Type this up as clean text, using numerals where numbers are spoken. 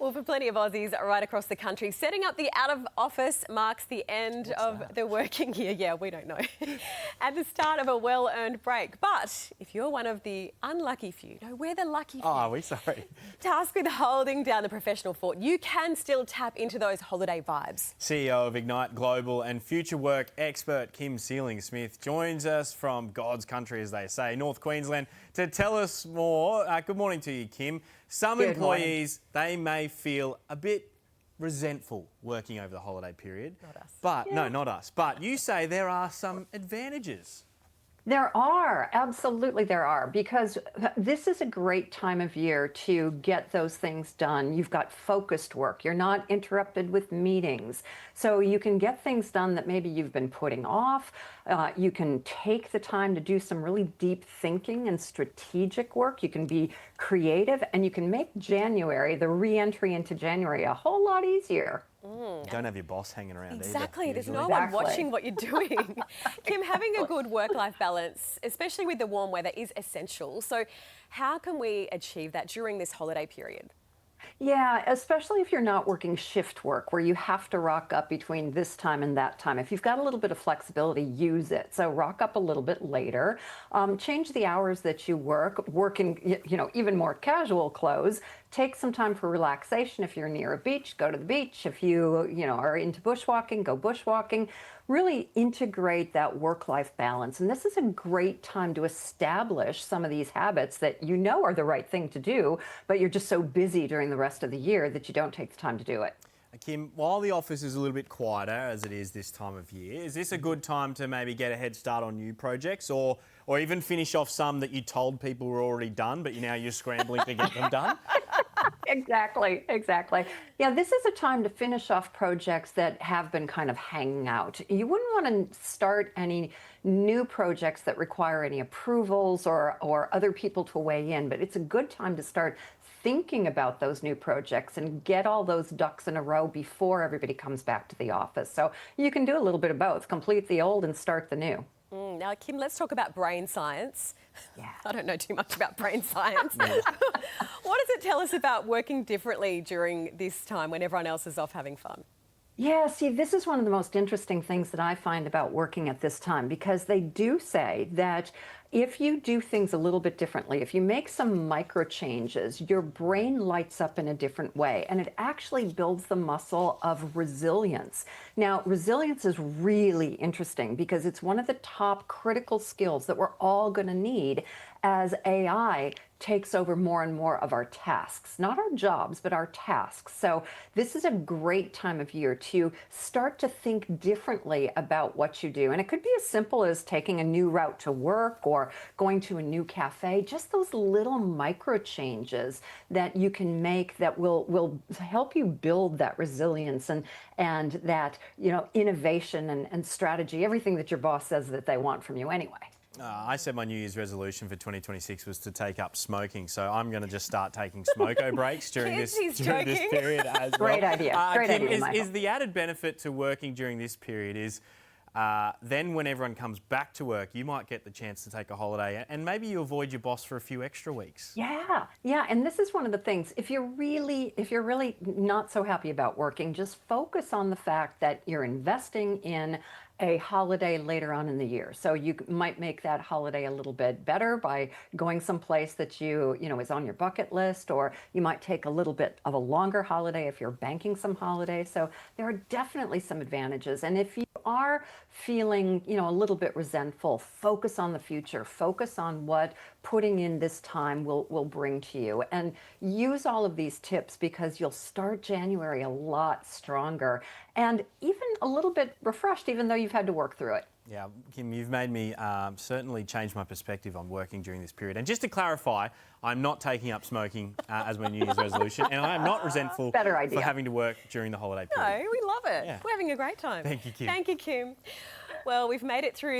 Well, for plenty of Aussies right across the country, setting up the out of office marks the end of the working year. Yeah, we don't know. At the start of a well-earned break. But if you're one of the unlucky few, no, we're the lucky few. Oh, are we? Sorry. Tasked with holding down the professional fort, you can still tap into those holiday vibes. CEO of Ignite Global and future work expert Kim Seeling Smith joins us from God's country, as they say, North Queensland, to tell us more. Good morning to you, Kim. Some Good employees, they may feel a bit resentful working over the holiday period. Not us. But, no, not us. But you say there are some advantages. There are, absolutely there are, because this is a great time of year to get those things done. You've got focused work. You're not interrupted with meetings. So you can get things done that maybe you've been putting off. You can take the time to do some really deep thinking and strategic work. You can be creative, and you can make January, the re-entry into January, a whole lot easier. You don't have your boss hanging around Exactly. either. There's no one watching what you're doing. Kim, having a good work-life balance, especially with the warm weather, is essential. So how can we achieve that during this holiday period? Yeah, especially if you're not working shift work where you have to rock up between this time and that time. If you've got a little bit of flexibility, use it. So rock up a little bit later, change the hours that you work in, even more casual clothes. Take some time for relaxation. If you're near a beach, go to the beach. If you, are into bushwalking, go bushwalking. Really integrate that work-life balance. And this is a great time to establish some of these habits that you know are the right thing to do, but you're just so busy during the rest of the year that you don't take the time to do it. Kim, while the office is a little bit quieter, as it is this time of year, is this a good time to maybe get a head start on new projects or even finish off some that you told people were already done, but now you're scrambling to get them done? Exactly. Yeah, this is a time to finish off projects that have been kind of hanging out. You wouldn't want to start any new projects that require any approvals or other people to weigh in, but it's a good time to start thinking about those new projects and get all those ducks in a row before everybody comes back to the office. So you can do a little bit of both, complete the old and start the new. Now, Kim, let's talk about brain science. Yeah. I don't know too much about brain science. What does it tell us about working differently during this time when everyone else is off having fun? Yeah, see, this is one of the most interesting things that I find about working at this time, because they do say that if you do things a little bit differently, if you make some micro changes, your brain lights up in a different way, and it actually builds the muscle of resilience. Now, resilience is really interesting because it's one of the top critical skills that we're all going to need as AI takes over more and more of our tasks, not our jobs, but our tasks. So this is a great time of year to start to think differently about what you do. And it could be as simple as taking a new route to work or going to a new cafe, just those little micro changes that you can make that will help you build that resilience and that, innovation and strategy, everything that your boss says that they want from you anyway. I said my New Year's resolution for 2026 was to take up smoking, so I'm going to just start taking smoko breaks during this period as well. Great idea. Great idea, Michael. Is the added benefit to working during this period is then when everyone comes back to work, you might get the chance to take a holiday and maybe you avoid your boss for a few extra weeks. Yeah, and this is one of the things. If you're really not so happy about working, just focus on the fact that you're investing in a holiday later on in the year. So you might make that holiday a little bit better by going someplace that is on your bucket list, or you might take a little bit of a longer holiday if you're banking some holiday. So there are definitely some advantages. And if you are feeling, a little bit resentful, focus on the future, focus on what putting in this time will bring to you, and use all of these tips because you'll start January a lot stronger and even a little bit refreshed, even though you've had to work through it. Yeah, Kim, you've made me certainly change my perspective on working during this period. And just to clarify, I'm not taking up smoking as my New Year's resolution, and I am not resentful for having to work during the holiday period. No, we love it. Yeah. We're having a great time. Thank you, Kim. Thank you, Kim. Well, we've made it through